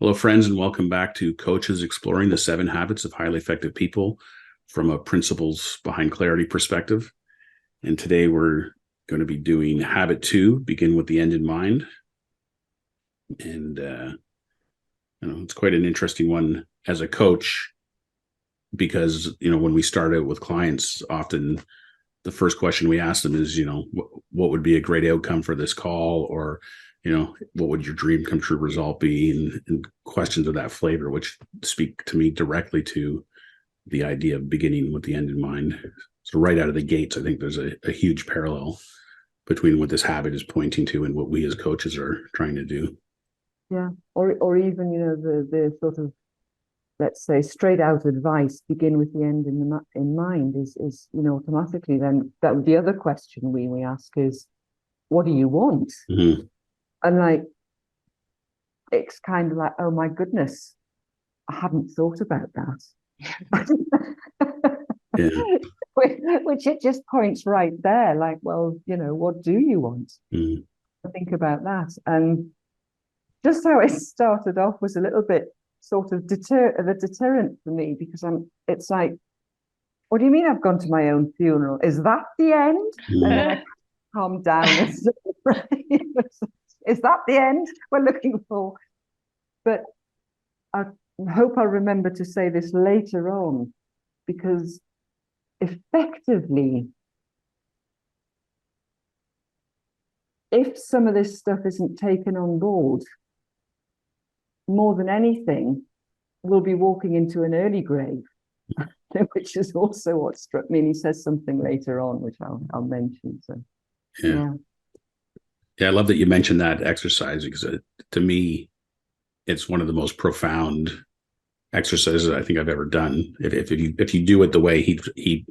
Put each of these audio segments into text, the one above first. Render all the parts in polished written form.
Hello, friends, and welcome back to Coaches Exploring the 7 Habits of Highly Effective People from a Principles Behind Clarity perspective. And today we're going to be doing Habit 2, Begin with the End in Mind. And it's quite an interesting one as a coach because, when we start out with clients, often the first question we ask them is, what would be a great outcome for this call? Or what would your dream come true result be? And questions of that flavor, which speak to me directly to the idea of beginning with the end in mind. So right out of the gates, I think there's a huge parallel between what this habit is pointing to and what we as coaches are trying to do. Yeah, or even, the sort of, let's say, straight out advice, begin with the end in mind is automatically then that the other question we ask is, what do you want? Mm-hmm. And it's kind of like, oh my goodness, I hadn't thought about that. Yeah. Which it just points right there, like, well, what do you want? Mm-hmm. Think about that. And just how it started off was a little bit sort of the deterrent for me, because it's like, what do you mean I've gone to my own funeral? Is that the end? Mm-hmm. And then I calmed down and said, is that the end we're looking for? But I hope I'll remember to say this later on, because effectively, if some of this stuff isn't taken on board, more than anything, we'll be walking into an early grave, which is also what struck me. And he says something later on, which I'll mention. So, yeah. Yeah, I love that you mentioned that exercise, because to me, it's one of the most profound exercises I think I've ever done. If you do it the way he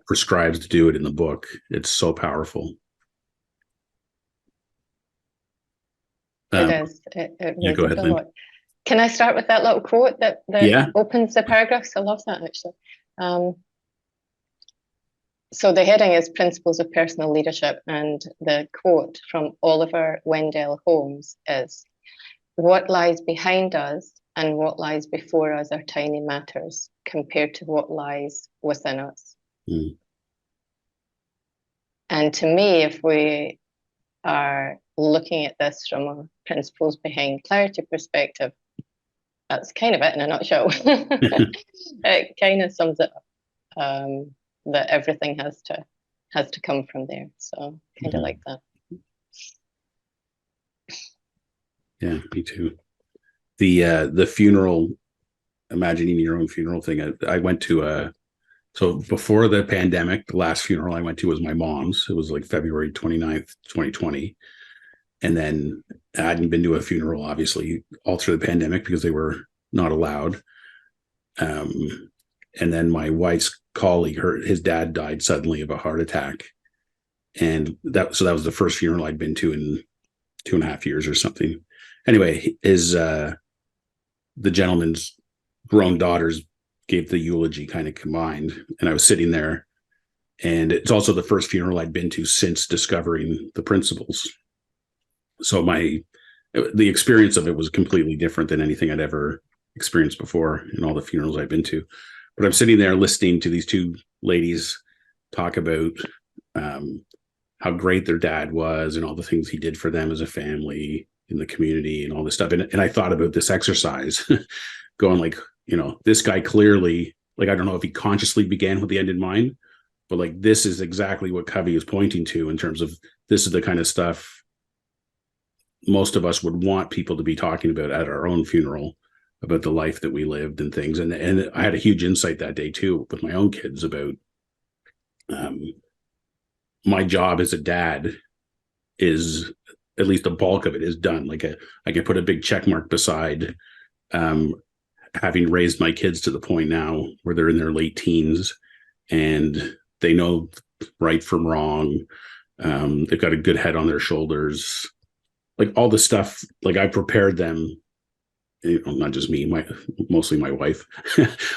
prescribes to do it in the book, it's so powerful. It is. It really go ahead, a Lynne. lot. Can I start with that little quote that opens the paragraphs? I love that, actually. So the heading is Principles of Personal Leadership, and the quote from Oliver Wendell Holmes is, "What lies behind us and what lies before us are tiny matters compared to what lies within us." Mm. And to me, if we are looking at this from a Principles Behind Clarity perspective, that's kind of it in a nutshell. It kind of sums it up. That everything has to come from there. So kind of like that. Yeah, me too. The funeral, imagining your own funeral thing. I went to so before the pandemic, the last funeral I went to was my mom's. It was like February 29th, 2020. And then I hadn't been to a funeral, obviously, all through the pandemic because they were not allowed. And then my wife's colleague, his dad died suddenly of a heart attack. And that was the first funeral I'd been to in 2.5 years or something. Anyway, the gentleman's grown daughters gave the eulogy kind of combined. And I was sitting there, and it's also the first funeral I'd been to since discovering the principles. So the experience of it was completely different than anything I'd ever experienced before in all the funerals I've been to. But I'm sitting there listening to these two ladies talk about how great their dad was and all the things he did for them as a family in the community and all this stuff. And I thought about this exercise going like, this guy clearly, like, I don't know if he consciously began with the end in mind, but like, this is exactly what Covey is pointing to in terms of this is the kind of stuff most of us would want people to be talking about at our own funeral, about the life that we lived and things. And I had a huge insight that day too with my own kids about my job as a dad is, at least the bulk of it is done. Like I can put a big check mark beside having raised my kids to the point now where they're in their late teens and they know right from wrong. They've got a good head on their shoulders, like all the stuff, like I prepared them, not just me, mostly my wife,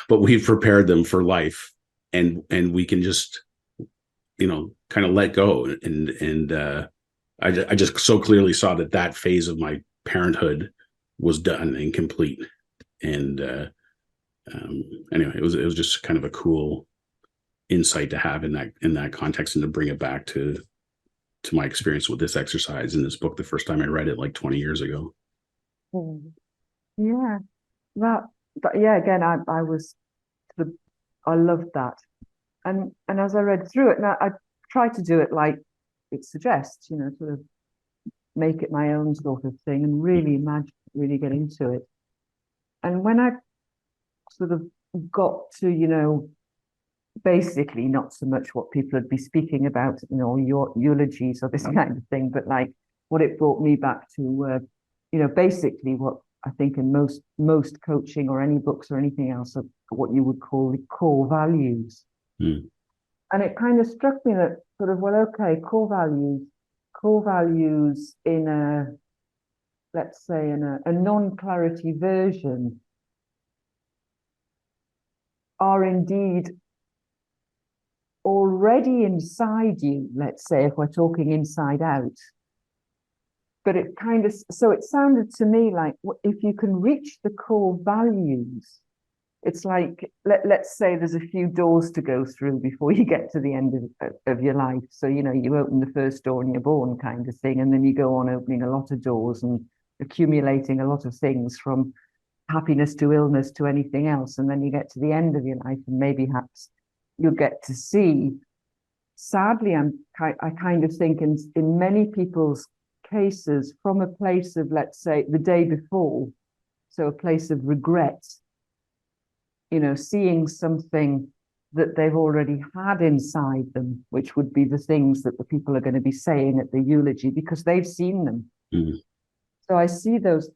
but we've prepared them for life, and we can just, kind of let go. And I just so clearly saw that phase of my parenthood was done and complete. And anyway, it was just kind of a cool insight to have in that context, and to bring it back to my experience with this exercise in this book the first time I read it, like 20 years ago. Yeah, yeah. Again, I was I loved that, and as I read through it, now I try to do it like it suggests, sort of make it my own sort of thing, and really imagine, really get into it. And when I sort of got to, basically not so much what people would be speaking about, your eulogies or this kind of thing, but like what it brought me back to, basically what I think in most coaching or any books or anything else, of what you would call the core values. And it kind of struck me that sort of, well, okay, core values in a, let's say, in a non-clarity version are indeed already inside you, let's say, if we're talking inside out. But it kind of, so it sounded to me like if you can reach the core values, it's like, let's say there's a few doors to go through before you get to the end of your life. So, you open the first door and you're born, kind of thing. And then you go on opening a lot of doors and accumulating a lot of things, from happiness to illness to anything else. And then you get to the end of your life, and maybe perhaps you'll get to see, sadly, I kind of think in many people's cases, from a place of, let's say, the day before, so a place of regret, seeing something that they've already had inside them, which would be the things that the people are going to be saying at the eulogy, because they've seen them. So I see those,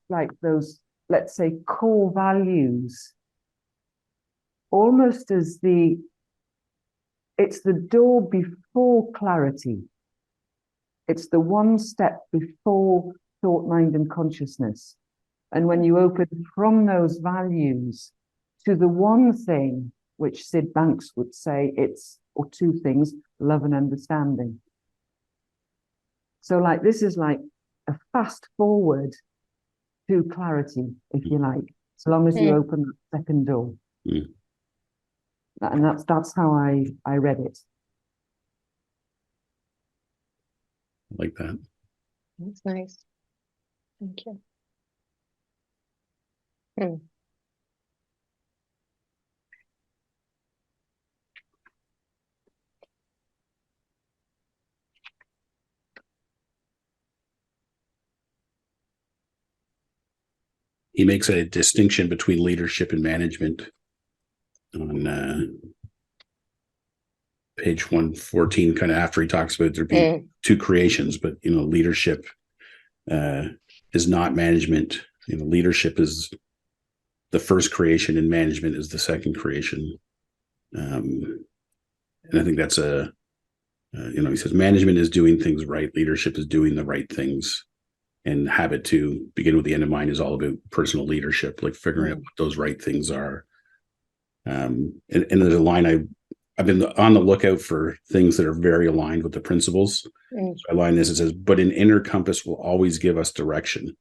let's say, core values almost as it's the door before clarity. It's the one step before thought, mind, and consciousness. And when you open from those values to the one thing, which Sid Banks would say, or two things, love and understanding. So this is like a fast forward to clarity, if you like, so long as you open that second door. And that's how I read it. I like that. That's nice. Thank you. He makes a distinction between leadership and management on page 114, kind of after he talks about there being two creations, but leadership is not management. Leadership is the first creation and management is the second creation. And I think that's he says management is doing things right, leadership is doing the right things. And habit to begin with the end in mind is all about personal leadership, like figuring out what those right things are. And there's a line I've been on the lookout for things that are very aligned with the principles. So I line this, it says, but an inner compass will always give us direction.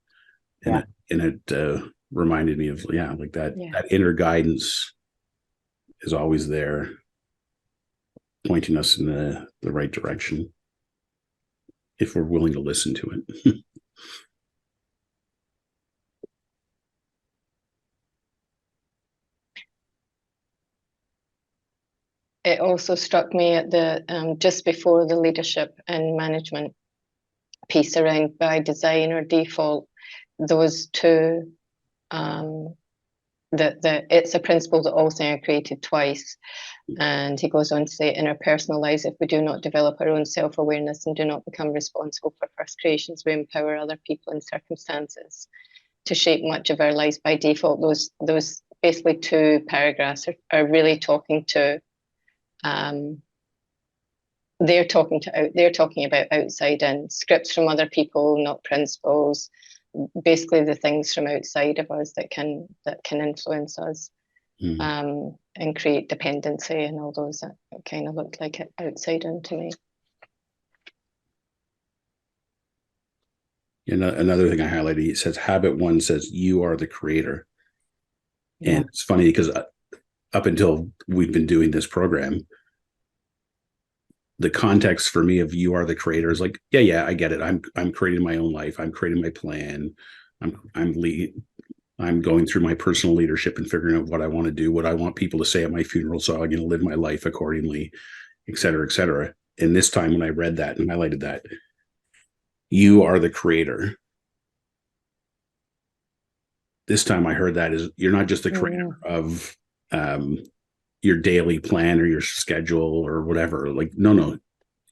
And it reminded me of, that inner guidance is always there, pointing us in the right direction, if we're willing to listen to it. It also struck me at the just before the leadership and management piece around by design or default, those two, it's a principle that all things are created twice. And he goes on to say, in our personal lives, if we do not develop our own self-awareness and do not become responsible for first creations, we empower other people and circumstances to shape much of our lives by default. Those basically two paragraphs are really talking to they're talking about outside in, scripts from other people, not principles, basically the things from outside of us that can influence us and create dependency and all those that kind of looked like it outside in to me. Another thing I highlighted, he says habit 1 says you are the creator. Yeah. And it's funny because up until we've been doing this program, the context for me of you are the creator is like, yeah, I get it. I'm creating my own life. I'm creating my plan. I'm going through my personal leadership and figuring out what I want to do, what I want people to say at my funeral. So I'm going to live my life accordingly, et cetera, et cetera. And this time when I read that and highlighted that, you are the creator. This time I heard that is you're not just the creator of your daily plan or your schedule or whatever. Like, no,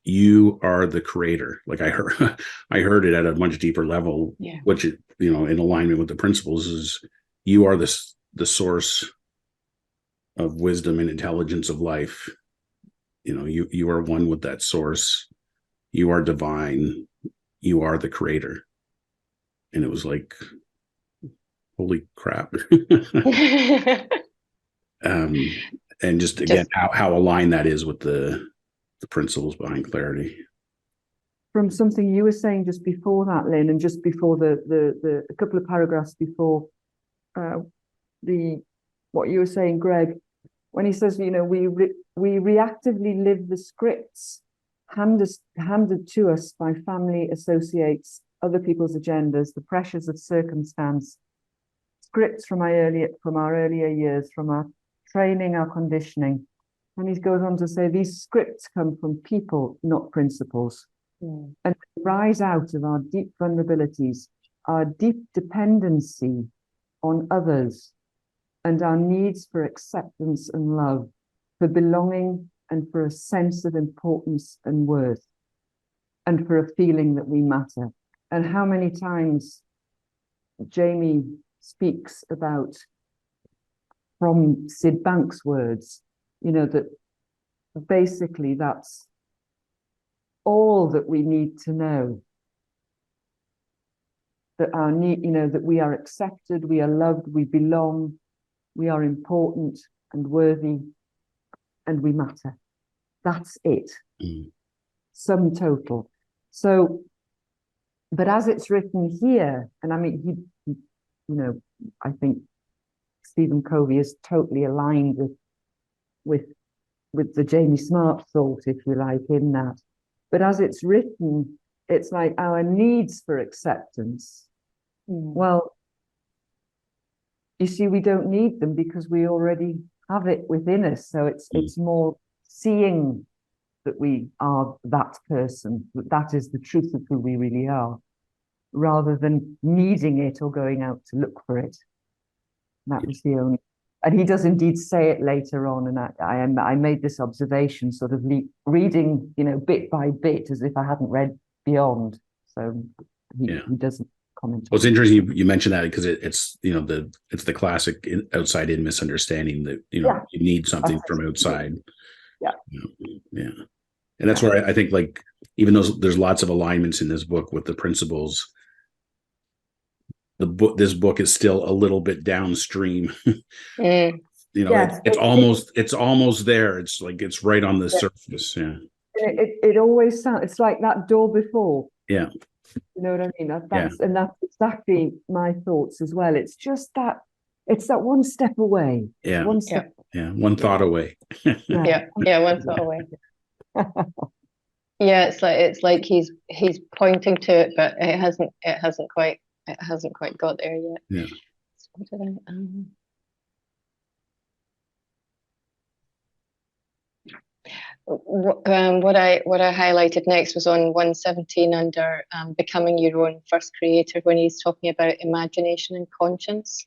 you are the creator. Like I heard it at a much deeper level, which, in alignment with the principles is you are the source of wisdom and intelligence of life. You are one with that source. You are divine. You are the creator. And it was like, holy crap. And just again, how aligned that is with the principles behind clarity. From something you were saying just before that, Lynn, and just before the a couple of paragraphs before what you were saying, Greg, when he says, we reactively live the scripts handed to us by family, associates, other people's agendas, the pressures of circumstance, scripts from our earlier years, from our training, our conditioning. And he goes on to say these scripts come from people, not principles, and rise out of our deep vulnerabilities, our deep dependency on others, and our needs for acceptance and love, for belonging and for a sense of importance and worth, and for a feeling that we matter. And how many times Jamie speaks about, from Sid Banks' words, that basically that's all that we need to know. That our need, that we are accepted, we are loved, we belong, we are important and worthy, and we matter. That's it. Sum total. So, but as it's written here, and I mean, I think Stephen Covey is totally aligned with the Jamie Smart thought, if you like, in that. But as it's written, it's like our needs for acceptance. Well, you see, we don't need them because we already have it within us. So it's more seeing that we are that person, that is the truth of who we really are, rather than needing it or going out to look for it. That was the only. And he does indeed say it later on, and I made this observation, sort of reading, bit by bit, as if I hadn't read beyond. So he doesn't comment. Well, it's interesting you mentioned that because it's it's the classic outside in misunderstanding that you need something from outside. Yeah, and that's where I think, like, even though there's lots of alignments in this book with the principles, this book is still a little bit downstream. It's almost there. It's like it's right on the surface. Yeah. It always sounds, it's like that door before. Yeah. You know what I mean? And that's exactly my thoughts as well. It's just that it's that one step away. Yeah. One step. Yeah. One thought away. Yeah. One thought away. Yeah, it's like he's pointing to it, but it hasn't quite got there yet. Yeah. So what did I, what I highlighted next was on 117 under becoming your own first creator, when he's talking about imagination and conscience.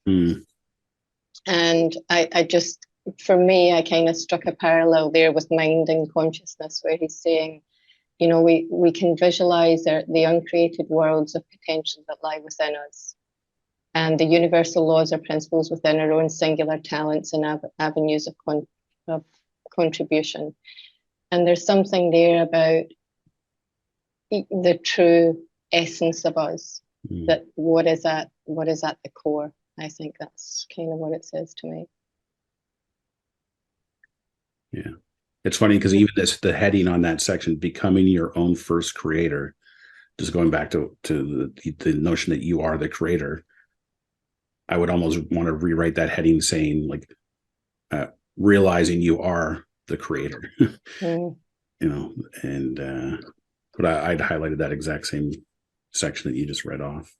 And I just, for me, I kind of struck a parallel there with mind and consciousness, where he's saying, we can visualize the uncreated worlds of potential that lie within us, and the universal laws or principles within our own singular talents and avenues of contribution. And there's something there about the true essence of us, that what is at the core. I think that's kind of what it says to me. Yeah. It's funny because even the heading on that section, becoming your own first creator, just going back to the notion that you are the creator, I would almost want to rewrite that heading saying like realizing you are the creator. Mm. And but I'd highlighted that exact same section that you just read off.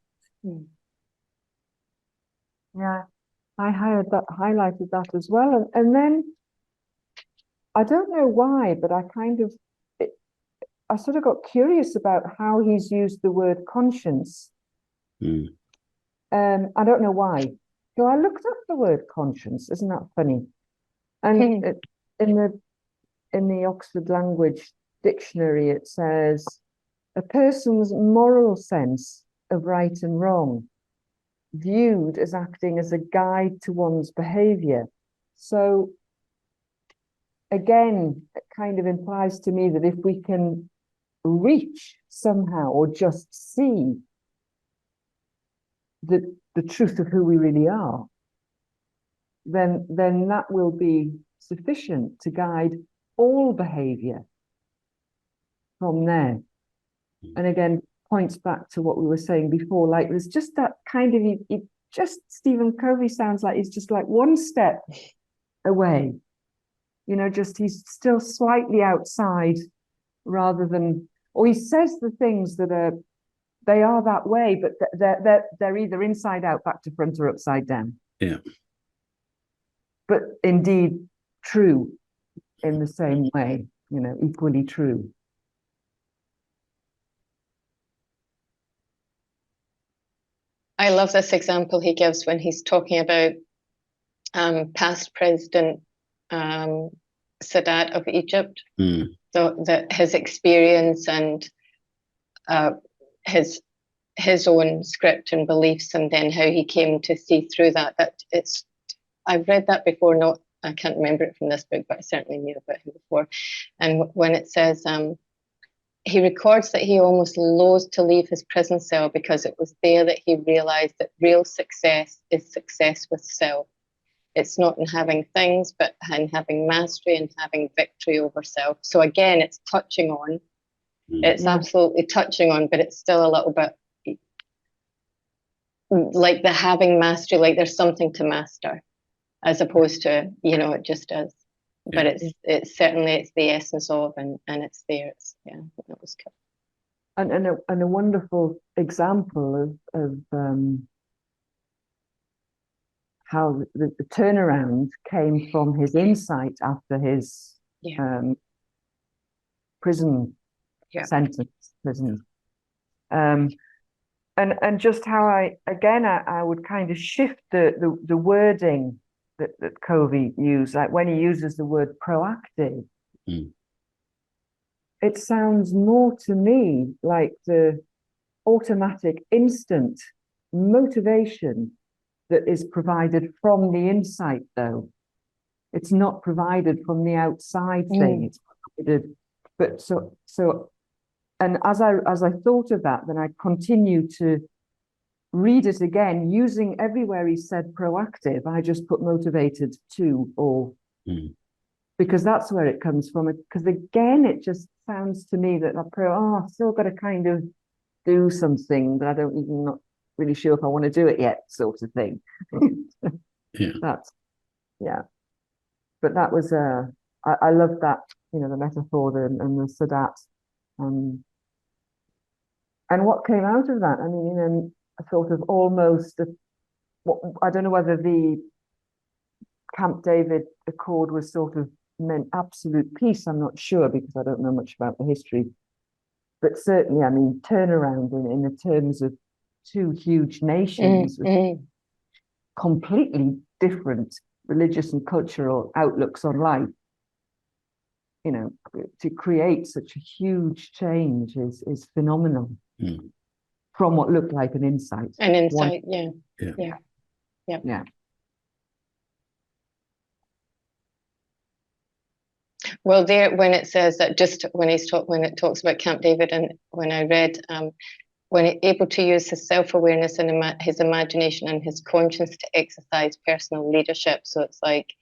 Yeah, I highlighted that as well. And then I don't know why, but I sort of got curious about how he's used the word conscience. I don't know why. So I looked up the word conscience. Isn't that funny? And in the Oxford Language Dictionary, it says a person's moral sense of right and wrong, viewed as acting as a guide to one's behavior. So again, it kind of implies to me that if we can reach somehow or just see the truth of who we really are, then that will be sufficient to guide all behavior from there. And again, points back to what we were saying before, like there's just that kind of, Stephen Covey sounds like he's just like one step away, just he's still slightly outside rather than, or he says the things that they are that way, but they're either inside out, back to front, or upside down. Yeah. But indeed true in the same way, equally true. I love this example he gives when he's talking about past President Sadat of Egypt. So that his experience and his own script and beliefs, and then how he came to see through that. I've read that before. I can't remember it from this book, but I certainly knew about him before. And when it says, he records that he almost loathed to leave his prison cell because it was there that he realized that real success is success with self. It's not in having things, but in having mastery and having victory over self. So again, it's touching on, it's absolutely touching on, but it's still a little bit like the having mastery, like there's something to master, as opposed to, it just is. But it's certainly, it's the essence of, and it's there. That was cool. And a wonderful example of how the turnaround came from his insight after his prison sentence, and just how I would kind of shift the wording that Covey used, like when he uses the word proactive, it sounds more to me like the automatic, instant motivation that is provided from the insight, though. It's not provided from the outside thing. It's provided, but so, and as I thought of that, then I continued to read it again, using everywhere he said proactive, I just put motivated to, or because that's where it comes from. Because again, it just sounds to me that I've still got to kind of do something, but I don't even not really sure if I want to do it yet, sort of thing. But that was I love that, the metaphor and the Sadat, and what came out of that. I mean, a sort of almost I don't know whether the Camp David Accord was sort of meant absolute peace. I'm not sure, because I don't know much about the history, but certainly, I mean, turnaround in the terms of two huge nations with completely different religious and cultural outlooks on life. To create such a huge change is phenomenal. From what looked like an insight. Yeah. Well, there, when it says that, just when it talks about Camp David, and when I read, when able to use his self-awareness and his imagination and his conscience to exercise personal leadership. So it's like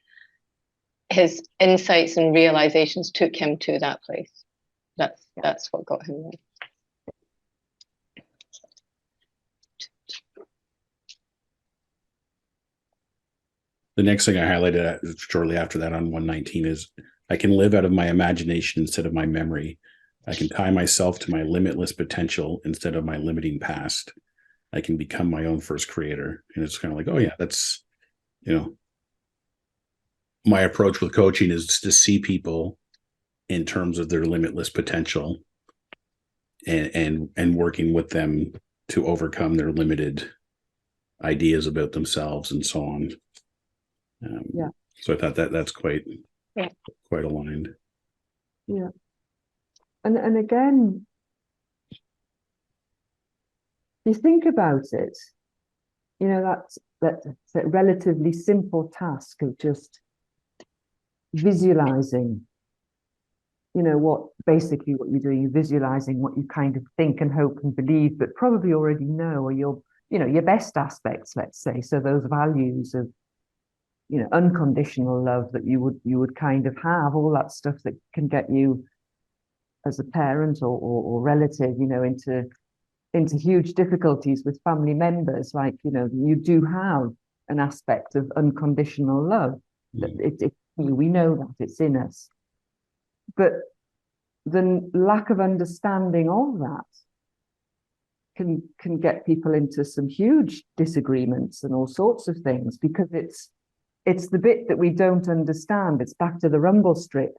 his insights and realizations took him to that place. That's what got him there. The next thing I highlighted shortly after that on 119 is I can live out of my imagination instead of my memory. I can tie myself to my limitless potential instead of my limiting past. I can become my own first creator. And it's kind of like, oh yeah, that's, my approach with coaching is to see people in terms of their limitless potential and working with them to overcome their limited ideas about themselves and so on. So I thought that's quite aligned. Yeah. And again, you think about it, that relatively simple task of just visualizing, what you're doing, you're visualizing what you kind of think and hope and believe, but probably already know, or your best aspects, let's say. So those values of, unconditional love that you would kind of have, all that stuff that can get you as a parent or relative, into huge difficulties with family members. Like, you do have an aspect of unconditional love. We know that it's in us. But the lack of understanding of that can get people into some huge disagreements and all sorts of things, because it's the bit that we don't understand. It's back to the rumble strip.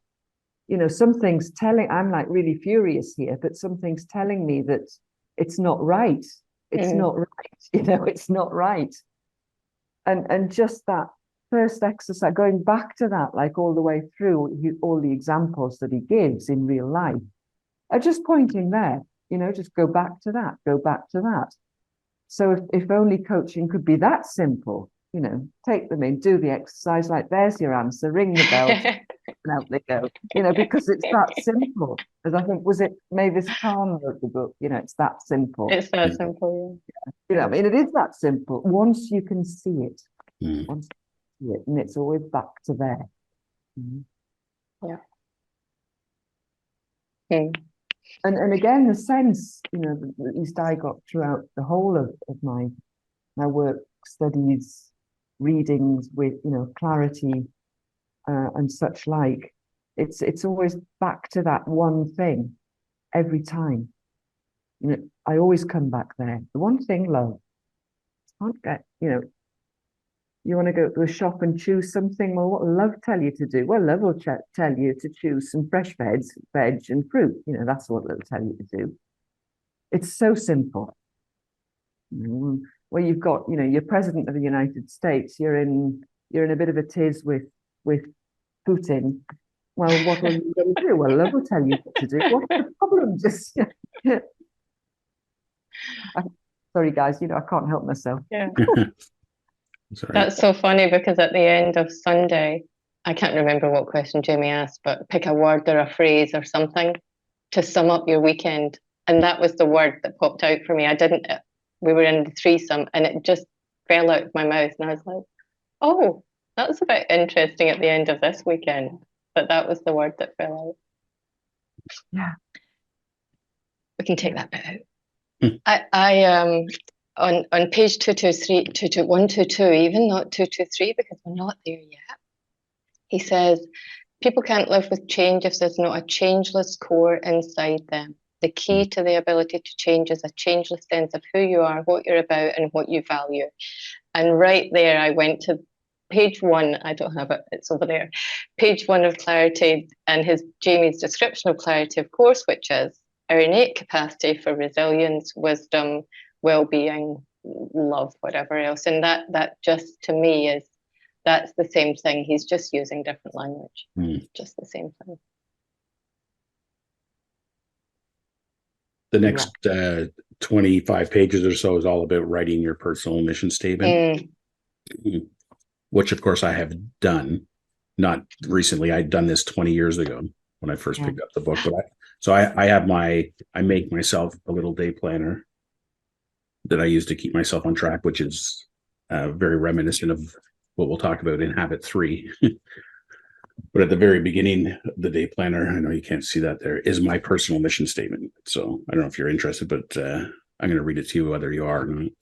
Something's telling, I'm like really furious here, but something's telling me that it's not right. It's not right. It's not right. And just that first exercise, going back to that, like all the way through all the examples that he gives in real life, are just pointing there, just go back to that. So if only coaching could be that simple, take them in, do the exercise, like there's your answer, ring the bell, and out they go, because it's that simple. As I think, was it Mavis Calm wrote the book, it's that simple. It's that simple, it is that simple once you can see it. Mm. And it's always back to there. And again, the sense, at least I got throughout the whole of my work, studies, readings with, clarity and such like, it's always back to that one thing every time. I always come back there. The one thing, love. Can't get, you want to go to a shop and choose something. Well, what will love tell you to do? Well, love will tell you to choose some fresh veg and fruit. That's what love will tell you to do. It's so simple. Well, you've got, you're president of the United States. You're in a bit of a tiz with Putin. Well, what are you going to do? Well, love will tell you what to do. What's the problem? Just sorry, guys. I can't help myself. Yeah. That's so funny, because at the end of Sunday, I can't remember what question Jamie asked, but pick a word or a phrase or something to sum up your weekend. And that was the word that popped out for me. We were in the threesome and it just fell out of my mouth. And I was like, oh, that's a bit interesting at the end of this weekend. But that was the word that fell out. Yeah. We can take that bit out. I on page 223, 122, even not 223, because we're not there yet. He says, people can't live with change if there's not a changeless core inside them. The key to the ability to change is a changeless sense of who you are, what you're about, and what you value. And right there, I went to page 1. I don't have it, it's over there. Page 1 of Clarity, and Jamie's description of clarity, of course, which is our innate capacity for resilience, wisdom, well-being, love, whatever else. And that just, to me, that's the same thing. He's just using different language. Just the same thing. The next 25 pages or so is all about writing your personal mission statement, which of course I have done. Not recently. I'd done this 20 years ago when I first picked up the book. But I make myself a little day planner that I use to keep myself on track, which is very reminiscent of what we'll talk about in Habit 3. But at the very beginning of the day planner, I know you can't see that there, is my personal mission statement. So I don't know if you're interested, but I'm going to read it to you whether you are or not.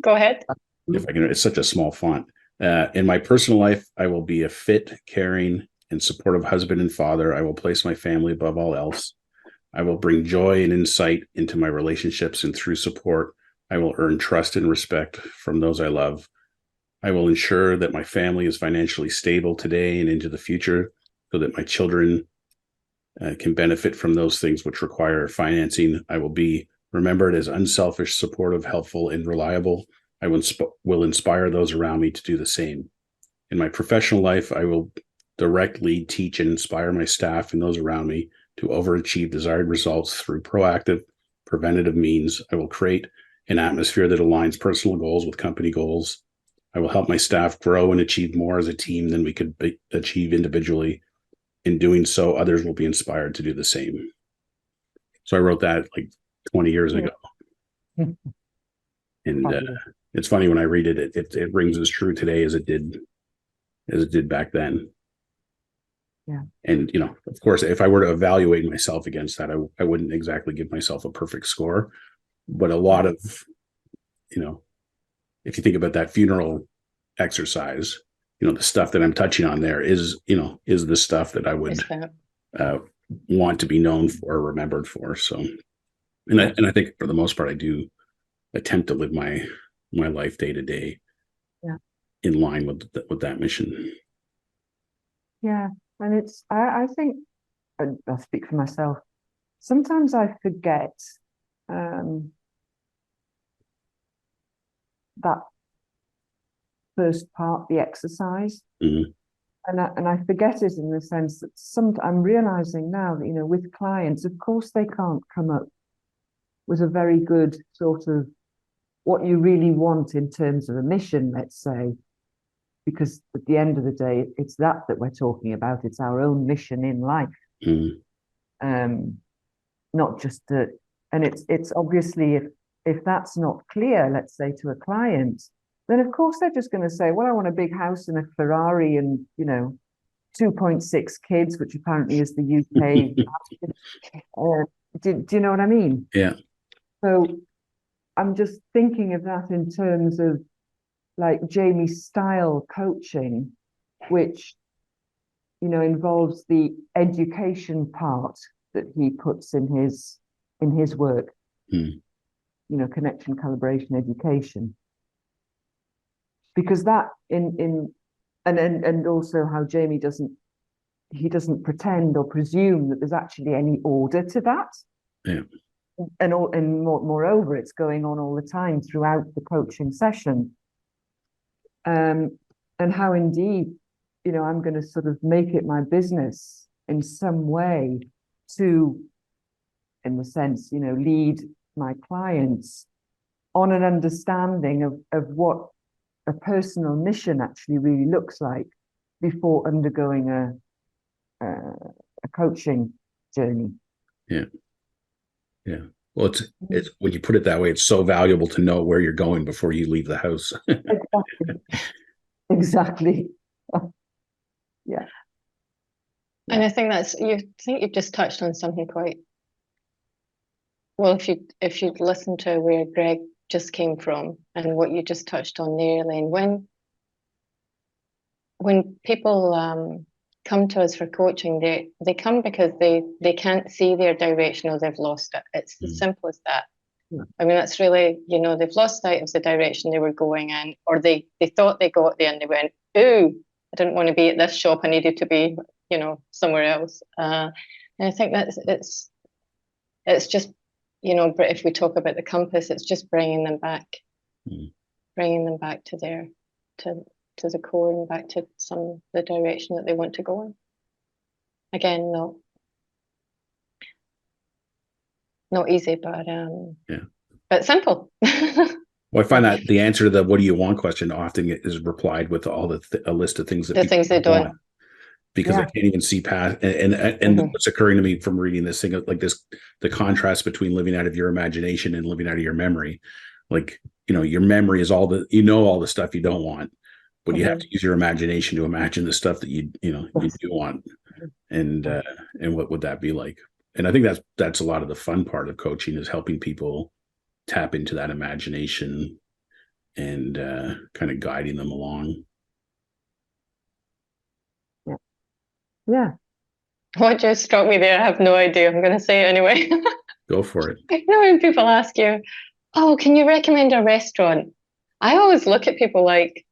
Go ahead. If I can, it's such a small font. In my personal life, I will be a fit, caring, and supportive husband and father. I will place my family above all else. I will bring joy and insight into my relationships, and through support, I will earn trust and respect from those I love. I will ensure that my family is financially stable today and into the future so that my children can benefit from those things which require financing. I will be remembered as unselfish, supportive, helpful, and reliable. I will inspire those around me to do the same. In my professional life, I will direct, lead, teach, and inspire my staff and those around me to overachieve desired results through proactive, preventative means. I will create an atmosphere that aligns personal goals with company goals. I will help my staff grow and achieve more as a team than we could achieve individually. In doing so, others will be inspired to do the same. So I wrote that like 20 years ago. And it's funny when I read it, it rings as true today as it did back then. Yeah. And, you know, of course, if I were to evaluate myself against that, I wouldn't exactly give myself a perfect score. But a lot of, you know, if you think about that funeral exercise, you know, the stuff that I'm touching on there is the stuff that I would want to be known for or remembered for. So, and I think for the most part, I do attempt to live my life day to day in line with that mission. Yeah. And I think, I'll speak for myself. Sometimes I forget that first part, the exercise. Mm-hmm. And I forget it in the sense that I'm realizing now that, you know, with clients, of course, they can't come up with a very good sort of what you really want in terms of a mission, let's say, because at the end of the day, it's that we're talking about. It's our own mission in life. Mm-hmm. Not just that. And it's obviously, if that's not clear, let's say, to a client, then of course they're just going to say, well, I want a big house and a Ferrari and, you know, 2.6 kids, which apparently is the UK. Do you know what I mean? Yeah. So I'm just thinking of that in terms of like Jamie's style coaching, which, you know, involves the education part that he puts in his work. You know, connection, calibration, education. Because that and also how Jamie doesn't pretend or presume that there's actually any order to that. Yeah. And moreover, it's going on all the time throughout the coaching session. And how indeed, you know, I'm going to sort of make it my business in some way to, in the sense, you know, lead my clients on an understanding of what a personal mission actually really looks like before undergoing a coaching journey. Yeah. Yeah. Well, it's when you put it that way, it's so valuable to know where you're going before you leave the house. Exactly. Yeah. And I think you've just touched on something quite well. If you'd listened to where Greg just came from and what you just touched on there, Elaine, when people come to us for coaching, they come because they can't see their direction or they've lost it. It's as simple as that. Yeah. I mean, that's really, you know, they've lost sight of the direction they were going in, or they thought they got there and they went, ooh, I didn't want to be at this shop. I needed to be, you know, somewhere else. And I think it's just, you know, if we talk about the compass, it's just bringing them back to the core and back to the direction that they want to go in. Again, not easy, but simple. Well, I find that the answer to the "what do you want" question often is replied with all a list of things that the things they don't, because I can't even see past. And what's occurring to me from reading this thing, like this, the contrast between living out of your imagination and living out of your memory. Like, you know, your memory is all the stuff you don't want, but you have to use your imagination to imagine the stuff that you do want. And what would that be like? And I think that's a lot of the fun part of coaching, is helping people tap into that imagination and kind of guiding them along. Yeah. What just struck me there, I have no idea. I'm going to say it anyway. Go for it. You know, when people ask you, oh, can you recommend a restaurant? I always look at people like,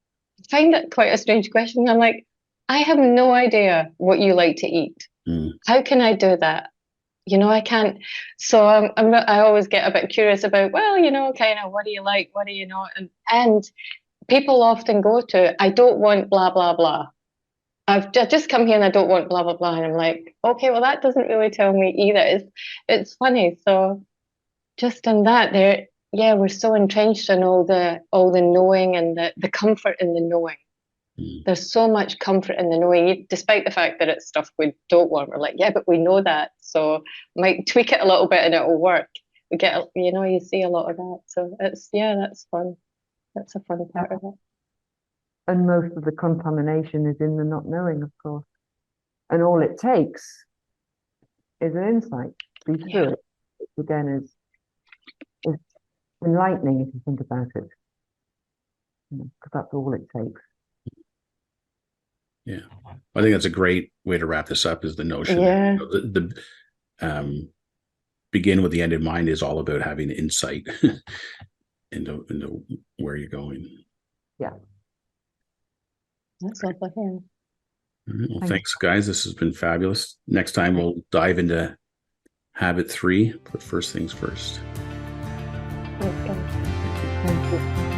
find that quite a strange question. I'm like, I have no idea what you like to eat. Mm. How can I do that? You know, I can't. So I always get a bit curious about, well, you know, kind of, what do you like? What do you not? And people often go to, I don't want blah, blah, blah. I've just come here and I don't want blah, blah, blah. And I'm like, okay, well, that doesn't really tell me either. It's funny. So just on that there, yeah, we're so entrenched in all the knowing and the comfort in the knowing. There's so much comfort in the knowing, despite the fact that it's stuff we don't want. We're like, yeah, but we know that, so might tweak it a little bit and it'll work. We get, you know, you see a lot of that. So it's, yeah, that's fun. That's a fun part of it. And most of the contamination is in the not knowing, of course. And all it takes is an insight. Be through it. Which again is enlightening if you think about it. Because that's all it takes. Yeah, I think that's a great way to wrap this up. Is the notion that the begin with the end in mind is all about having insight into where you're going. Yeah, that's lovely. Yeah. All right, well, thanks, guys. This has been fabulous. Next time we'll dive into habit 3. Put first things first. Thanks, guys. thank you.